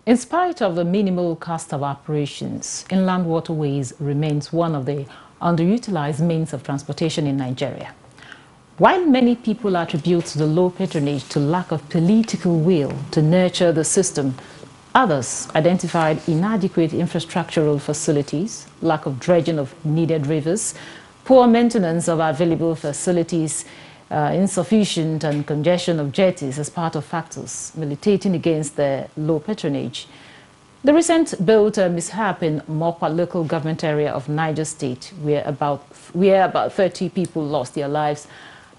In spite of the minimal cost of operations, inland waterways remains one of the underutilized means of transportation in Nigeria. While many people attribute the low patronage to lack of political will to nurture the system, others identified inadequate infrastructural facilities, lack of dredging of needed rivers, poor maintenance of available facilities, insufficient and congestion of jetties as part of factors militating against the low patronage. The recent boat mishap in Mokwa local government area of Niger State, where about 30 people lost their lives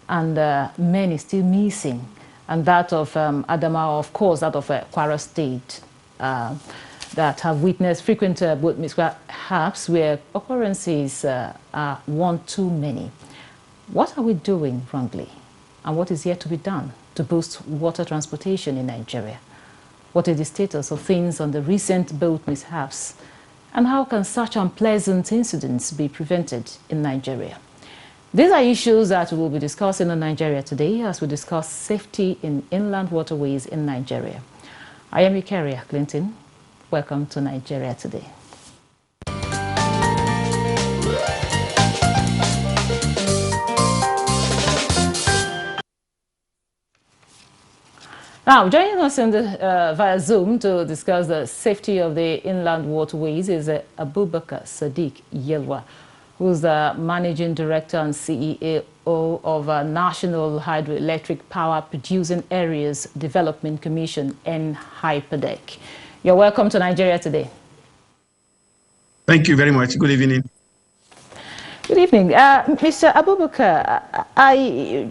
and many still missing, and that of Adamawa, of course, that of Kwara State, that have witnessed frequent boat mishaps where occurrences are one too many. What are we doing wrongly, and what is yet to be done to boost water transportation in Nigeria? What is the status of things on the recent boat mishaps, and how can such unpleasant incidents be prevented in Nigeria? These are issues that we will be discussing in Nigeria today as we discuss safety in inland waterways in Nigeria. I am Eucharia Clinton. Welcome to Nigeria Today. Now, joining us via Zoom to discuss the safety of the inland waterways is Abubakar Sadiq Yelwa, who's the Managing Director and CEO of National Hydroelectric Power Producing Areas Development Commission, NHYPADEC. You're welcome to Nigeria Today. Thank you very much. Good evening. Good evening. Mr. Abubakar,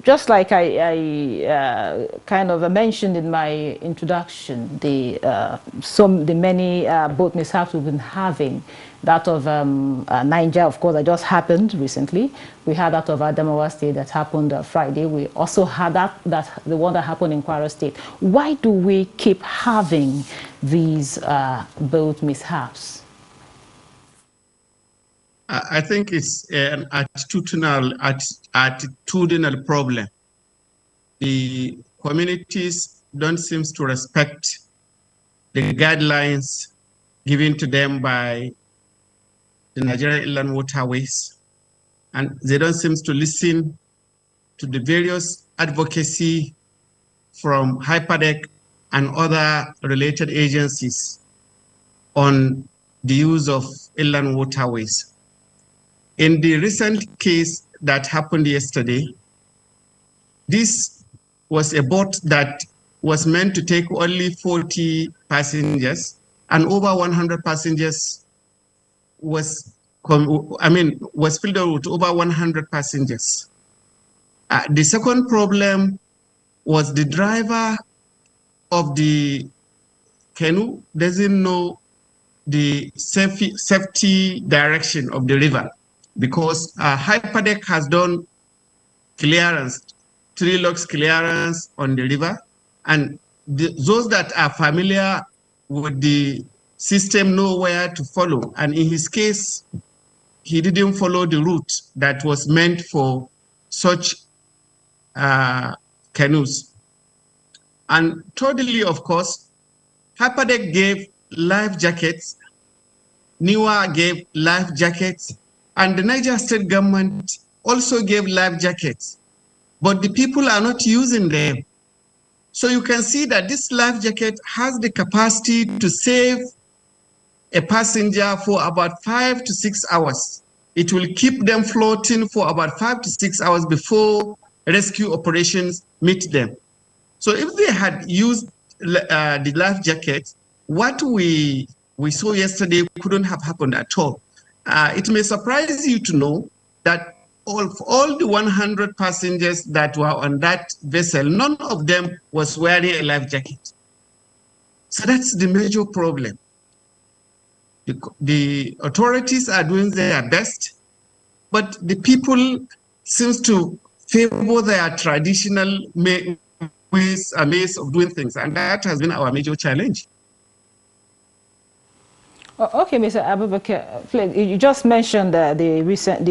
just like I kind of mentioned in my introduction, the many boat mishaps we've been having, that of Niger, of course, that just happened recently. We had that of Adamawa State that happened Friday. We also had the one that happened in Kwara State. Why do we keep having these boat mishaps? I think it's an attitudinal problem. The communities don't seem to respect the guidelines given to them by the Nigerian Inland Waterways, and they don't seem to listen to the various advocacy from HYPADEC and other related agencies on the use of inland waterways. In the recent case that happened yesterday, this was a boat that was meant to take only 40 passengers, and over 100 passengers was filled with over 100 passengers. The second problem was the driver of the canoe doesn't know the safety direction of the river, because HYPADEC has done clearance, 3 logs clearance on the river, and those that are familiar with the system know where to follow. And in his case, he didn't follow the route that was meant for such canoes. And thirdly, of course, HYPADEC gave life jackets, NIWA gave life jackets, and the Niger State government also gave life jackets, but the people are not using them. So you can see that this life jacket has the capacity to save a passenger for about 5 to 6 hours. It will keep them floating for about 5 to 6 hours before rescue operations meet them. So if they had used the life jacket, what we saw yesterday couldn't have happened at all. It may surprise you to know that all the 100 passengers that were on that vessel, none of them was wearing a life jacket. So that's the major problem. The authorities are doing their best, but the people seems to favor their traditional ways of doing things, and that has been our major challenge. Okay, Mr. Abubakar, you just mentioned the recent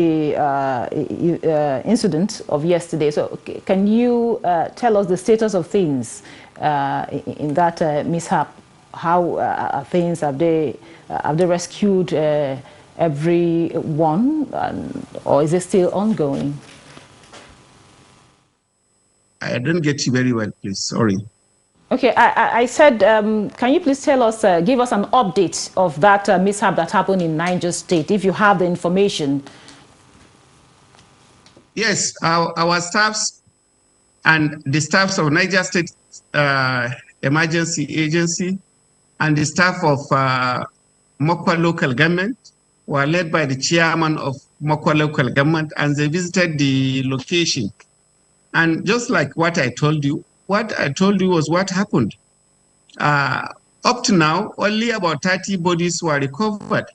incident of yesterday. So, can you tell us the status of things in that mishap how things have they rescued everyone, or is it still ongoing? I didn't get you very well, please. Sorry. Okay, I said, can you please tell us, give us an update of that mishap that happened in Niger State, if you have the information? Yes, our staffs and the staffs of Niger State Emergency Agency and the staff of Mokwa local government were led by the chairman of Mokwa local government, and they visited the location. And just like what I told you was what happened. Up to now, only about 30 bodies were recovered,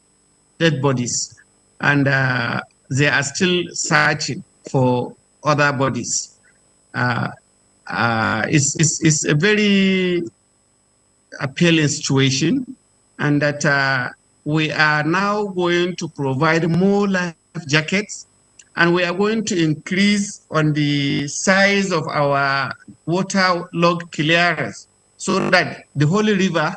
dead bodies, and they are still searching for other bodies. It's a very appealing situation, and that we are now going to provide more life jackets, and we are going to increase on the size of our water log clearance so that the whole river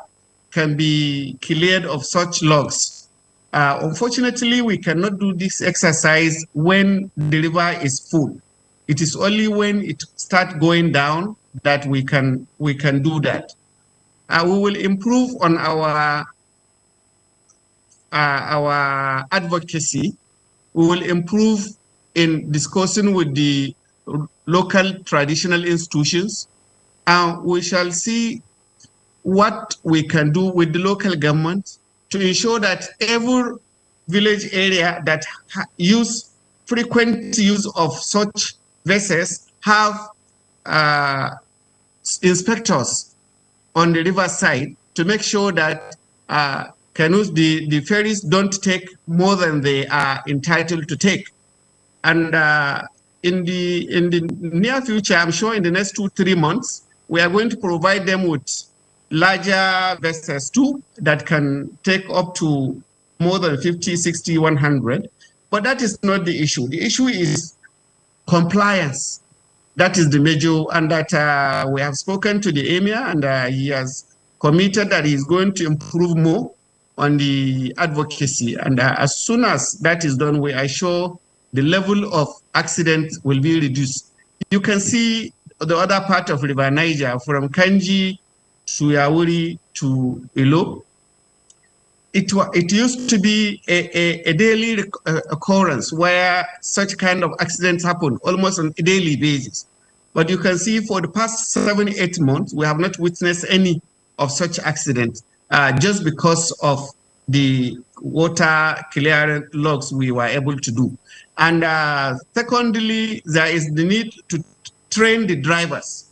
can be cleared of such logs. Unfortunately, we cannot do this exercise when the river is full. It is only when it starts going down that we can do that. We will improve on our advocacy. We will improve in discussing with the local traditional institutions, and we shall see what we can do with the local government to ensure that every village area that frequent use of such vessels have inspectors on the river side to make sure that canoes, the ferries don't take more than they are entitled to take. And in the near future, I'm sure in the next 2-3 months, we are going to provide them with larger vessels too that can take up to more than 50, 60, 100. But that is not the issue. The issue is compliance. That is the major, and that we have spoken to the emir, and he has committed that he's going to improve more on the advocacy. And as soon as that is done, we are sure the level of accidents will be reduced. You can see the other part of River Niger, from Kanji to Yauri to Ilo. It used to be a daily occurrence where such kind of accidents happen almost on a daily basis. But you can see for the past 7-8 months, we have not witnessed any of such accidents just because of the water clearance logs we were able to do. And secondly, there is the need to train the drivers.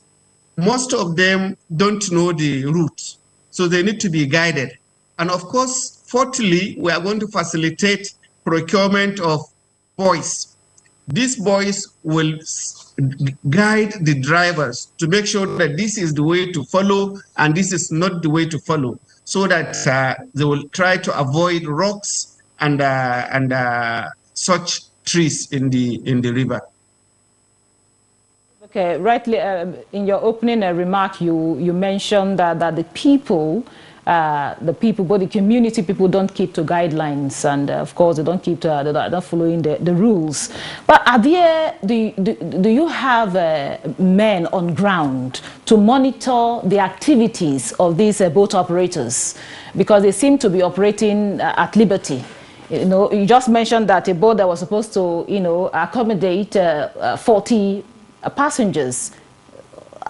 Most of them don't know the route, so they need to be guided. And of course, fourthly, we are going to facilitate procurement of buoys. These buoys will guide the drivers to make sure that this is the way to follow and this is not the way to follow, so that they will try to avoid rocks and such trees in the river. Okay, rightly, in your opening remark, you mentioned that the people, both the community people, don't keep to guidelines, and of course they don't keep to, they're not following the rules. But are there, do you have men on ground to monitor the activities of these boat operators, because they seem to be operating at liberty? You know, you just mentioned that a boat that was supposed to, accommodate 40 passengers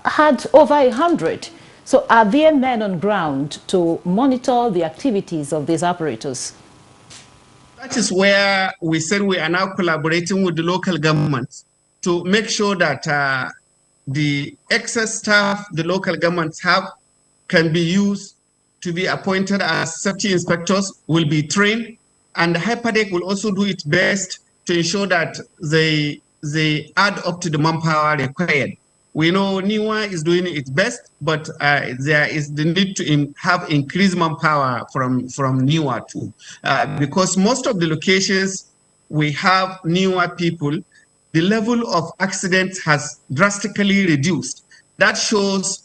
had over 100. So are there men on ground to monitor the activities of these operators? That is where we said we are now collaborating with the local governments to make sure that the excess staff the local governments have can be used to be appointed as safety inspectors, will be trained, and the HYPADEC will also do its best to ensure that they add up to the manpower required. We know NIWA is doing its best, but there is the need to have increased manpower from NIWA too. Because most of the locations we have NIWA people, the level of accidents has drastically reduced. That shows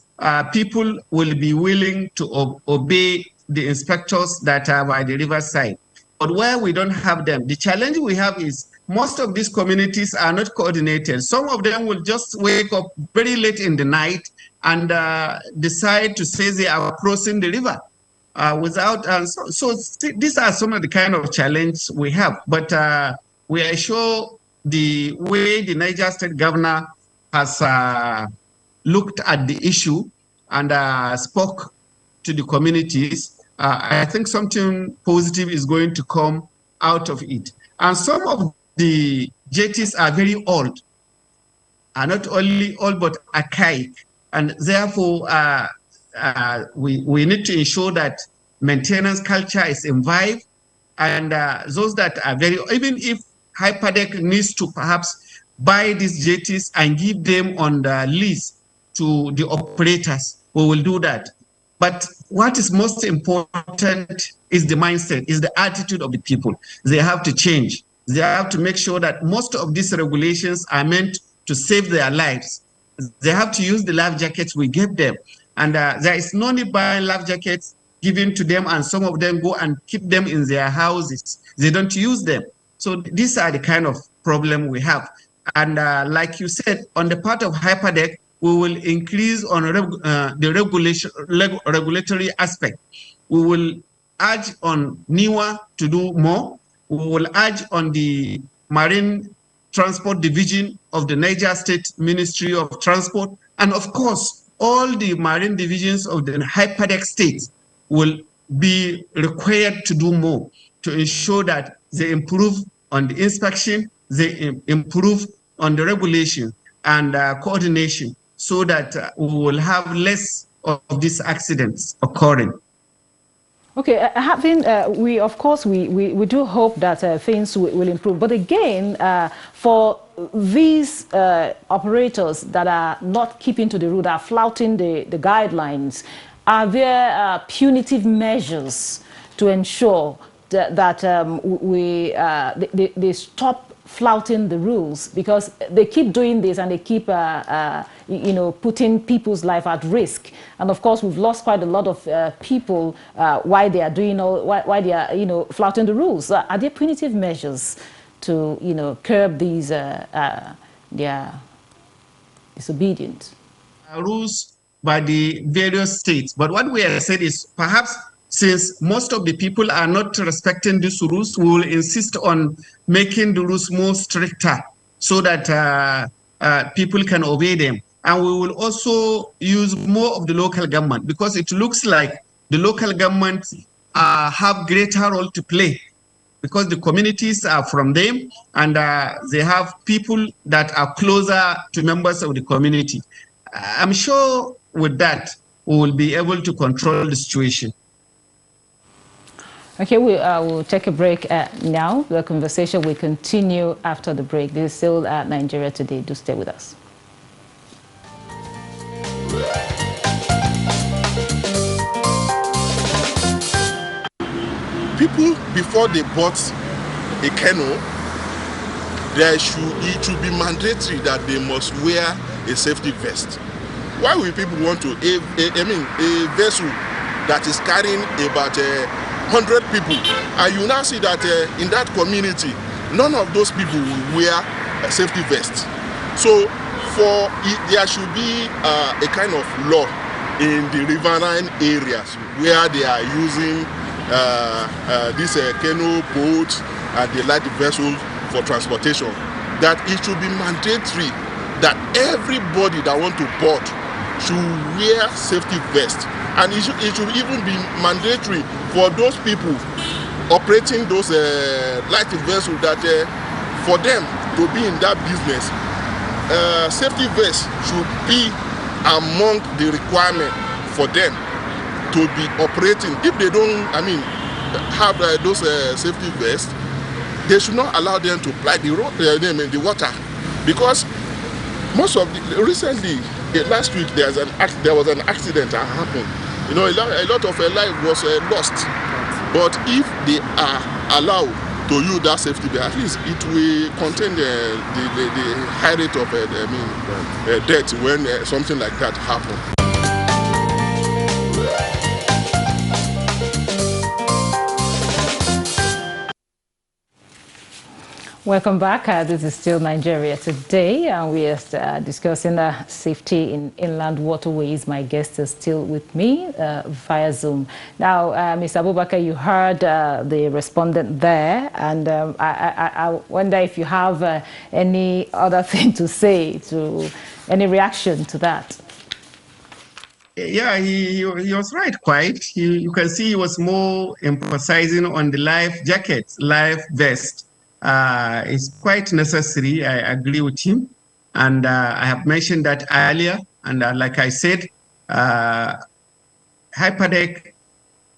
people will be willing to obey the inspectors that are by the riverside. But where we don't have them, the challenge we have is most of these communities are not coordinated. Some of them will just wake up very late in the night and decide to say they are crossing the river without. So these are some of the kind of challenge we have. But we are sure the way the Niger State governor has looked at the issue and spoke to the communities, I think something positive is going to come out of it. And some of the jetties are very old, are not only old but archaic, and therefore we need to ensure that maintenance culture is imbibed, and those that are very, even if Hyperdeck needs to perhaps buy these jetties and give them on the lease to the operators, we will do that. But what is most important is the mindset, is the attitude of the people. They have to change. They have to make sure that most of these regulations are meant to save their lives. They have to use the life jackets we give them. And there is no need buying life jackets given to them, and some of them go and keep them in their houses. They don't use them. So these are the kind of problem we have. And like you said, on the part of Hyperdeck, we will increase on the regulatory aspect. We will urge on NIWA to do more. We will urge on the Marine Transport Division of the Niger State Ministry of Transport. And of course, all the marine divisions of the Hyperdeck states will be required to do more to ensure that they improve on the inspection, they improve on the regulation and coordination, so that we will have less of these accidents occurring. Okay, we of course we do hope that things will improve. But again, for these operators that are not keeping to the rule, are flouting the guidelines, are there punitive measures to ensure that they stop flouting the rules? Because they keep doing this and they keep putting people's life at risk. And of course, we've lost quite a lot of people while they are doing why they are flouting the rules. Are there punitive measures to curb these their disobedience? Rules by the various states, but what we have said is perhaps, since most of the people are not respecting these rules, we will insist on making the rules more stricter so that people can obey them. And we will also use more of the local government, because it looks like the local government have greater role to play, because the communities are from them, and they have people that are closer to members of the community. I'm sure with that, we will be able to control the situation. Okay, we'll take a break now. The conversation will continue after the break. This is still Nigeria Today. Do stay with us. People, before they bought a canoe, it should be mandatory that they must wear a safety vest. Why will people want to, a vessel that is carrying about 100 people, and you now see that in that community, none of those people will wear a safety vest. So there should be a kind of law in the riverine areas where they are using this canoe, boat, and the light vessels for transportation, that it should be mandatory that everybody that want to board should wear safety vest. And it should even be mandatory for those people operating those light vessels, that for them to be in that business, safety vest should be among the requirement for them to be operating. If they don't, have those safety vests, they should not allow them to ply the water, because most of recently, last week, there was an accident that happened. A lot of life was lost. But if they are allowed to use that safety vest, at least it will contain the high rate of death when something like that happens. Welcome back. This is still Nigeria Today, and we are discussing safety in inland waterways. My guest is still with me via Zoom. Now, Mr. Abubakar, you heard the respondent there, and I wonder if you have any other thing to say, to any reaction to that. Yeah, he was right, quite. You can see he was more emphasizing on the life jackets, life vest. It's quite necessary. I agree with him. And I have mentioned that earlier. And like I said, Hyperdeck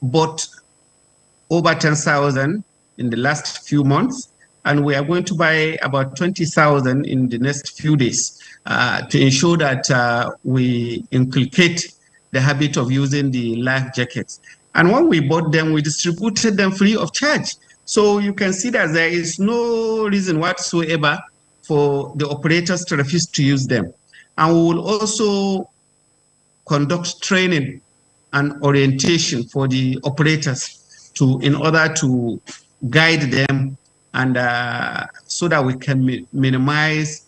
bought over 10,000 in the last few months. And we are going to buy about 20,000 in the next few days to ensure that we inculcate the habit of using the life jackets. And when we bought them, we distributed them free of charge. So you can see that there is no reason whatsoever for the operators to refuse to use them. And we will also conduct training and orientation for the operators in order to guide them and so that we can minimize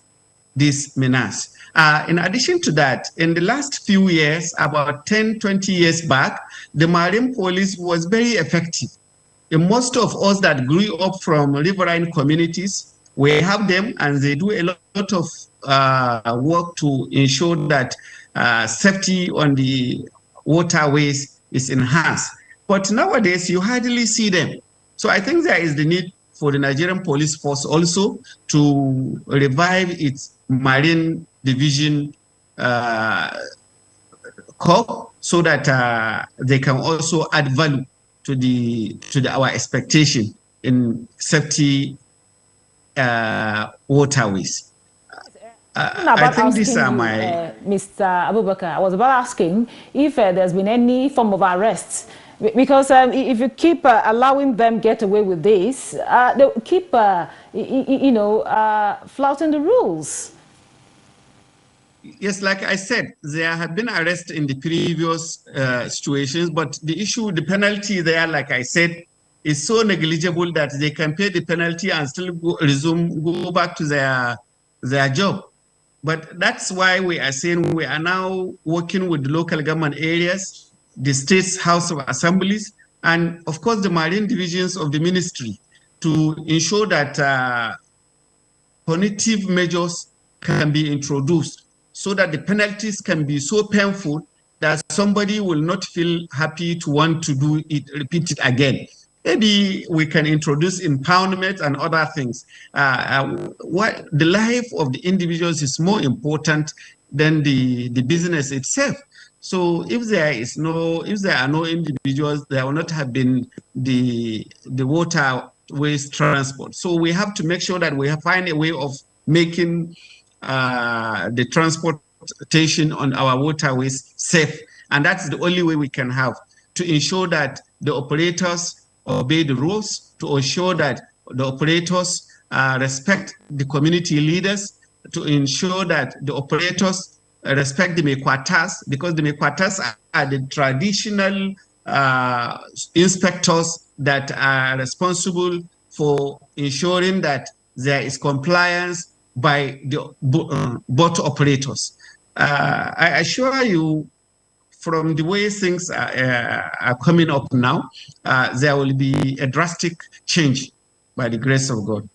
this menace. In addition to that, in the last few years, about 10, 20 years back, the Marine Police was very effective. And most of us that grew up from riverine communities, we have them and they do a lot of work to ensure that safety on the waterways is enhanced. But nowadays, you hardly see them. So I think there is the need for the Nigerian Police Force also to revive its Marine Division corps so that they can also add value to our expectation in safety waterways. I think these are my... Mr. Abubakar, I was about asking if there's been any form of arrest, because if you keep allowing them get away with this, they'll keep, flouting the rules. Yes, like I said, there have been arrests in the previous situations, but the issue, the penalty there, like I said, is so negligible that they can pay the penalty and still go back to their job. But that's why we are saying we are now working with the local government areas, the state's House of Assemblies, and of course the marine divisions of the ministry to ensure that punitive measures can be introduced so that the penalties can be so painful that somebody will not feel happy to want to repeat it again. Maybe we can introduce impoundment and other things. The life of the individuals is more important than the business itself. So if there are no individuals, there will not have been the waterways transport. So we have to make sure that we find a way of making the transportation on our waterways safe. And that's the only way we can have to ensure that the operators obey the rules, to ensure that the operators respect the community leaders, to ensure that the operators respect the Mekwatas, because the Mekwatas are the traditional inspectors that are responsible for ensuring that there is compliance by the boat operators. I assure you, from the way things are coming up now, there will be a drastic change by the grace of God.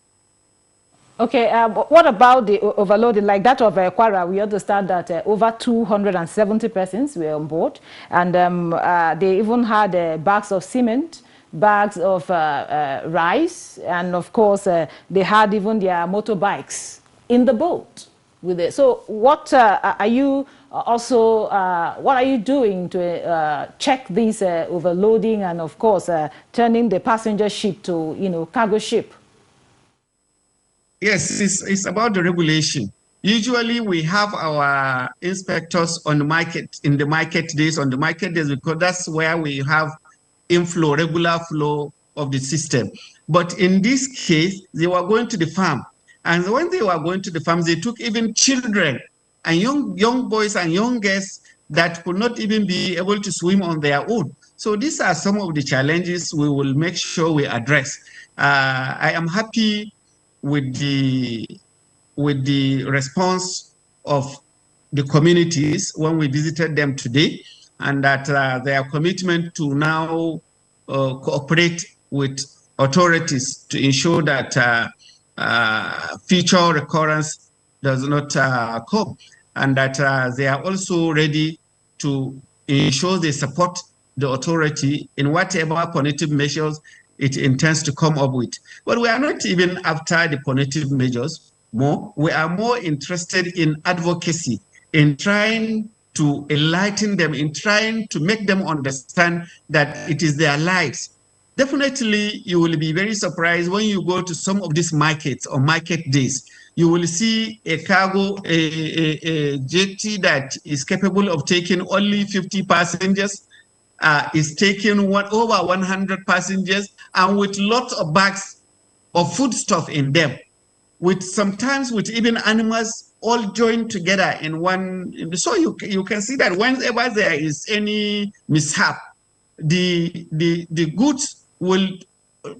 Okay, what about the overloading, like that of Kwara? We understand that over 270 persons were on board, and they even had bags of cement, bags of rice, and of course they had even their motorbikes in the boat with it. So what are you also, what are you doing to check this overloading and of course turning the passenger ship to, cargo ship? Yes, it's about the regulation. Usually we have our inspectors on the market, in the market days, because that's where we have inflow, regular flow of the system. But in this case, they were going to the farm. And when they were going to the farms, they took even children and young boys and young girls that could not even be able to swim on their own. So these are some of the challenges we will make sure we address. I am happy with the response of the communities when we visited them today, and that their commitment to now cooperate with authorities to ensure that future recurrence does not come, and that they are also ready to ensure they support the authority in whatever punitive measures it intends to come up with. But we are not even after the punitive measures more. We are more interested in advocacy, in trying to enlighten them, in trying to make them understand that it is their lives. Definitely, you will be very surprised when you go to some of these markets or market days. You will see a cargo, a jetty that is capable of taking only 50 passengers, is taking over 100 passengers, and with lots of bags of foodstuff in them, with sometimes with even animals all joined together in one. So you can see that whenever there is any mishap, the goods will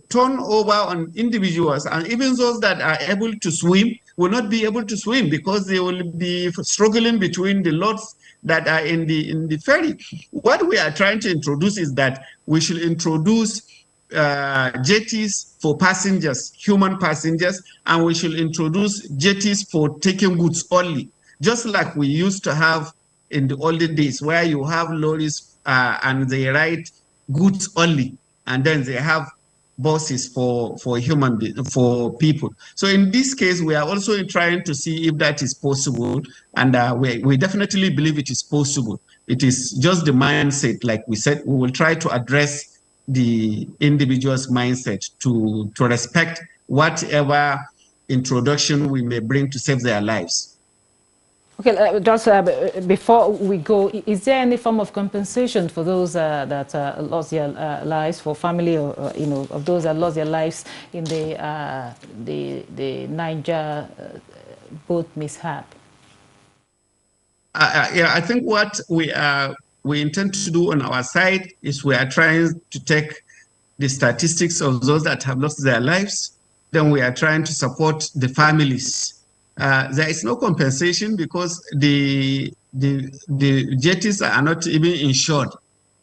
turn over on individuals, and even those that are able to swim will not be able to swim because they will be struggling between the loads that are in the ferry. What we are trying to introduce is that we should introduce jetties for passengers, human passengers, and we should introduce jetties for taking goods only, just like we used to have in the olden days, where you have lorries and they ride goods only, and then they have buses for people. So in this case, we are also trying to see if that is possible, and we definitely believe it is possible. It is just the mindset, like we said. We will try to address the individual's mindset to respect whatever introduction we may bring to save their lives. Okay, just before we go, is there any form of compensation for those that lost their lives, for family, or of those that lost their lives in the Niger boat mishap? Yeah, I think what we intend to do on our side is we are trying to take the statistics of those that have lost their lives. Then we are trying to support the families. There is no compensation because the jetties are not even insured.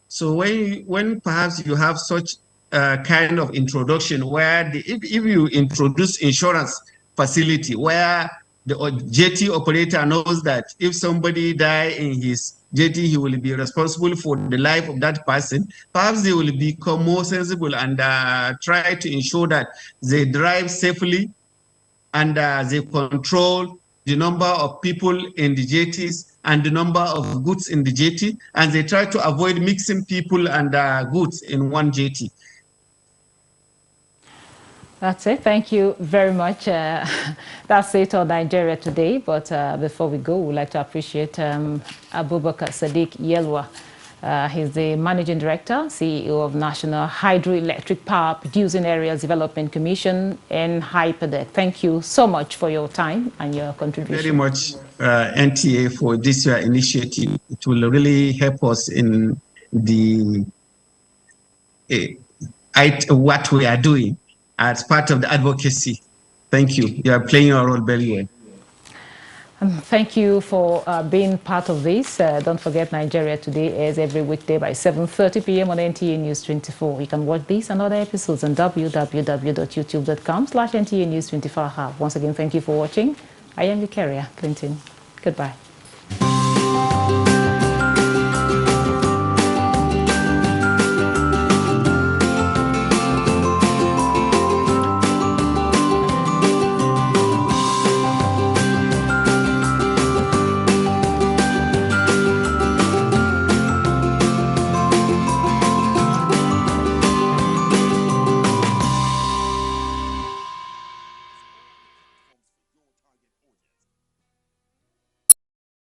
So when perhaps you have such kind of introduction where if you introduce insurance facility where the jetty operator knows that if somebody dies in his jetty, he will be responsible for the life of that person, perhaps they will become more sensible and try to ensure that they drive safely, and they control the number of people in the jetties and the number of goods in the jetty, and they try to avoid mixing people and goods in one jetty. That's it. Thank you very much. That's it on Nigeria Today. But before we go, we'd like to appreciate Abubakar Sadiq Yelwa. He's the Managing Director, CEO of National Hydroelectric Power Producing Areas Development Commission and Hyperdeck. Thank you so much for your time and your contribution. Very much, NTA, for this year initiative. It will really help us in the what we are doing as part of the advocacy. Thank you. You are playing your role very well. Thank you for being part of this. Don't forget, Nigeria Today airs every weekday by 7:30 p.m. on NTA News 24. You can watch these and other episodes on www.youtube.com/NTA News 24. Once again, thank you for watching. I am Eucharia Clinton. Goodbye.